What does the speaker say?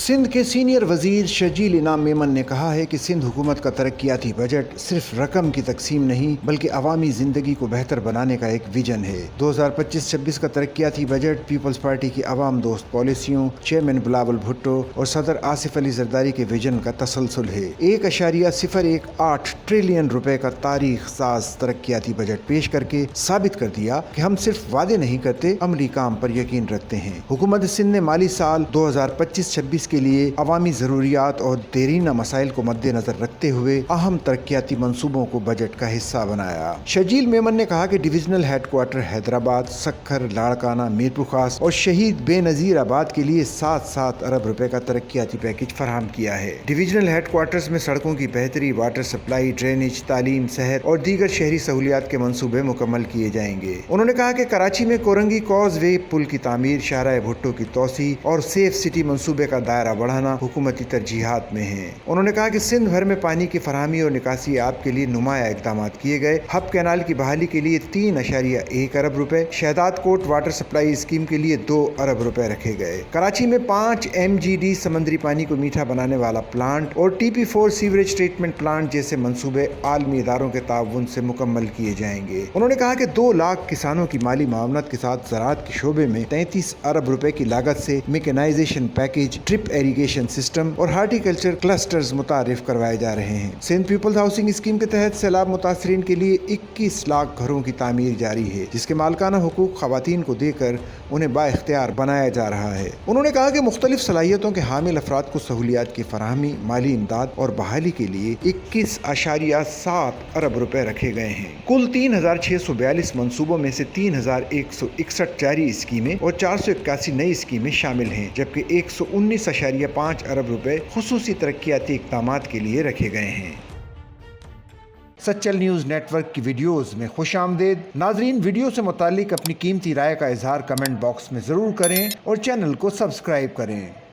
सिंध के सीनियर वजीर शजील इनाम मेमन ने कहा है कि सिंध हुकूमत का तरक्याती बजट सिर्फ रकम की तकसीम नहीं बल्कि अवामी जिंदगी को बेहतर बनाने का एक विजन है। 2025-26 का तरक्याती बजट पीपल्स पार्टी की अवाम दोस्त पॉलिसियों, चेयरमैन बिलावल भुट्टो और सदर आसिफ अली जरदारी के विजन का तसलसल है। 1.018 ट्रिलियन रुपए का तारीख साज तरक्याती बजट पेश करके साबित कर दिया कि हम सिर्फ वादे नहीं करते, अमली काम पर यकीन रखते हैं। हुकूमत सिंध ने माली साल 2025-26 के लिए अवामी जरूरियात और देरीना मसाइल को मद्देनजर रखते हुए अहम तरक्याती मंसूबों को बजट का हिस्सा बनाया। शजील मेमन ने कहा कि डिविजनल हेडक्वार्टर हैदराबाद, सक्खर, लाड़काना, मीरपुर खास और शहीद बेनजीर आबाद के लिए 7-7 अरब रुपए का तरक्याती पैकेज फराहम किया है। डिविजनल हेडक्वार्टर्स में सड़कों की बेहतरी, वाटर सप्लाई, ड्रेनेज, तालीम, सेहत और दीगर शहरी सहूलियात के मंसूबे मुकम्मल किए जाएंगे। उन्होंने कहा कि कराची में कोरंगी कॉज वे पुल की तामीर, शाहराह भुट्टो की तोसी और सेफ सिटी मंसूबे का दायरा बढ़ाना हुकूमती तरजीहात में है। उन्होंने कहा कि सिंध भर में पानी की फराहमी और निकासी आप के लिए नुमाया इकदाम किए गए। हब कैनाल की बहाली के लिए 3.1 अरब रुपए, Shahdad Kot water supply scheme के लिए 2 अरब रुपए रखे गए। कराची में 5 MGD समंदरी पानी को मीठा बनाने वाला प्लांट और TP4 सीवरेज ट्रीटमेंट प्लांट जैसे मंसूबे आलमी इदारों के ताउन से मुकम्मल किए जाएंगे। उन्होंने कहा कि 2 लाख किसानों की माली मामलत के साथ ज़राअत के शोबे में 33 अरब रुपए की लागत से mechanisation package, drip irrigation system और हार्टिकल्चर क्लस्टर्स मुतारिफ करवाए जा रहे हैं। सिंध पीपल्स हाउसिंग स्कीम के तहत सैलाब मुतासरीन के लिए 21 लाख घरों की तामीर जारी है, जिसके मालकाना हुकूक खवातीन को देकर उन्हें बाइख्तियार बनाया जा रहा है। उन्होंने कहा कि मुख्तलिफ सलाहियतों के हामिल अफराद को सहूलियात की फराहमी, माली इमदाद और बहाली के लिए 21.7 अरब रुपए रखे गए हैं। कुल 3,642 मंसूबों में से 3,161 जारी स्कीमें और 481 नई स्कीमें शामिल हैं, जबकि 119.5 अरब रुपए खुसूसी तरक्याती इक़दामात के लिए रखे गए हैं। सच्चल न्यूज़ नेटवर्क की वीडियोस में खुशामदीद। नाजरीन, वीडियो से मुताल्लिक अपनी कीमती राय का इजहार कमेंट बॉक्स में ज़रूर करें और चैनल को सब्सक्राइब करें।